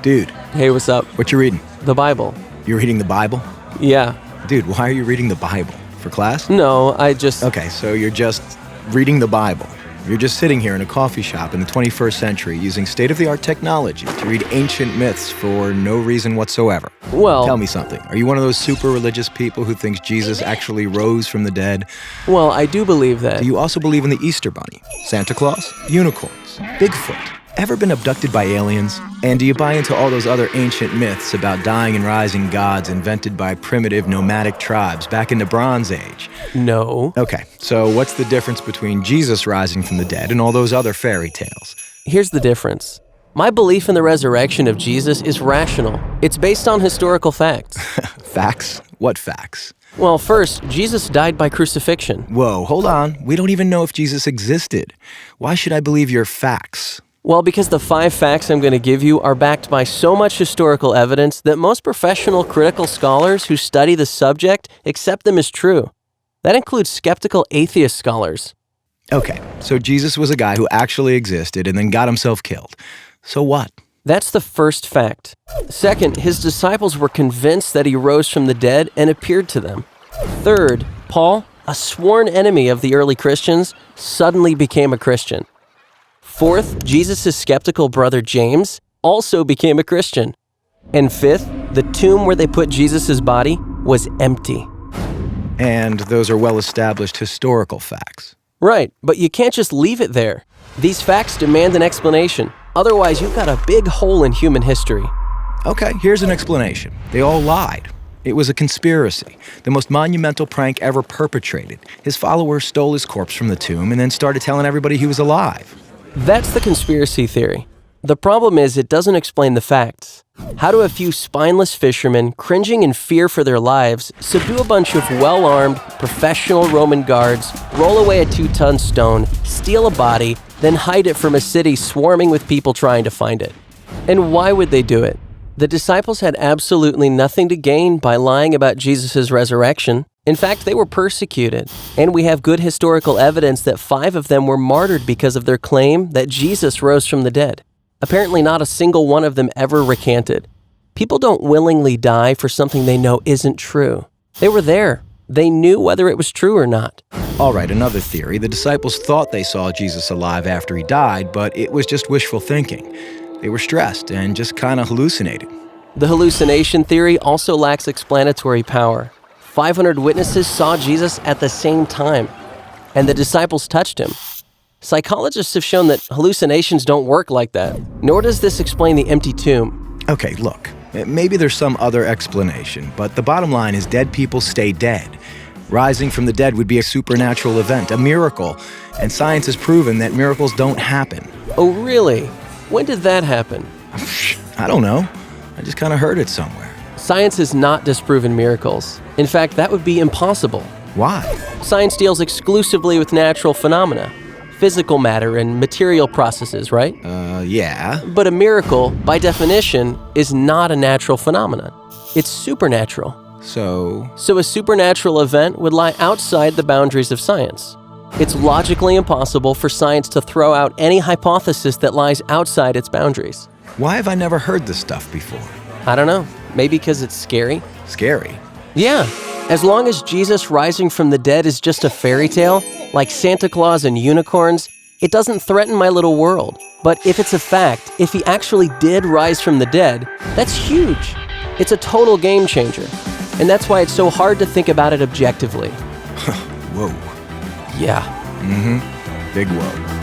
Dude, Hey, what's up? what you reading? The Bible. You're reading the Bible? Yeah. Dude, why are you reading the Bible? For class? No, I just... Okay, so you're just reading the Bible. You're just sitting here in a coffee shop in the 21st century using state-of-the-art technology to read ancient myths for no reason whatsoever. Well... Tell me something. Are you one of those super religious people who thinks Jesus actually rose from the dead? Well, I do believe that. Do you also believe in the Easter Bunny, Santa Claus, unicorns, Bigfoot? Ever been abducted by aliens? And do you buy into all those other ancient myths about dying and rising gods invented by primitive nomadic tribes back in the Bronze Age? No. Okay, so what's the difference between Jesus rising from the dead and all those other fairy tales? Here's the difference. My belief in the resurrection of Jesus is rational. It's based on historical facts. Facts? What facts? Well, first, Jesus died by crucifixion. Whoa, hold on. We don't even know if Jesus existed. Why should I believe your facts? Well, because the 5 facts I'm going to give you are backed by so much historical evidence that most professional critical scholars who study the subject accept them as true. That includes skeptical atheist scholars. Okay, so Jesus was a guy who actually existed and then got himself killed. So what? That's the first fact. Second, his disciples were convinced that he rose from the dead and appeared to them. Third, Paul, a sworn enemy of the early Christians, suddenly became a Christian. Fourth, Jesus' skeptical brother James also became a Christian. And fifth, the tomb where they put Jesus' body was empty. And those are well-established historical facts. Right, but you can't just leave it there. These facts demand an explanation. Otherwise, you've got a big hole in human history. Okay, here's an explanation. They all lied. It was a conspiracy, the most monumental prank ever perpetrated. His followers stole his corpse from the tomb and then started telling everybody he was alive. That's the conspiracy theory. The problem is it doesn't explain the facts. How do a few spineless fishermen, cringing in fear for their lives, subdue a bunch of well-armed, professional Roman guards, roll away a 2-ton stone, steal a body, then hide it from a city swarming with people trying to find it? And why would they do it? The disciples had absolutely nothing to gain by lying about Jesus' resurrection. In fact, they were persecuted, and we have good historical evidence that 5 of them were martyred because of their claim that Jesus rose from the dead. Apparently, not a single one of them ever recanted. People don't willingly die for something they know isn't true. They were there. They knew whether it was true or not. All right, another theory. The disciples thought they saw Jesus alive after he died, but it was just wishful thinking. They were stressed and just kind of hallucinated. The hallucination theory also lacks explanatory power. 500 witnesses saw Jesus at the same time, and the disciples touched him. Psychologists have shown that hallucinations don't work like that, nor does this explain the empty tomb. Okay, look, maybe there's some other explanation, but the bottom line is dead people stay dead. Rising from the dead would be a supernatural event, a miracle, and science has proven that miracles don't happen. Oh, really? When did that happen? I don't know. I just kind of heard it somewhere. Science has not disproven miracles. In fact, that would be impossible. Why? Science deals exclusively with natural phenomena, physical matter and material processes, right? Yeah. But a miracle, by definition, is not a natural phenomenon. It's supernatural. So a supernatural event would lie outside the boundaries of science. It's logically impossible for science to throw out any hypothesis that lies outside its boundaries. why have I never heard this stuff before? I don't know. Maybe because it's scary? Scary? Yeah. As long as Jesus rising from the dead is just a fairy tale, like Santa Claus and unicorns, it doesn't threaten my little world. But if it's a fact, if he actually did rise from the dead, that's huge. It's a total game changer. And that's why it's so hard to think about it objectively. Whoa. Yeah. Big whoa.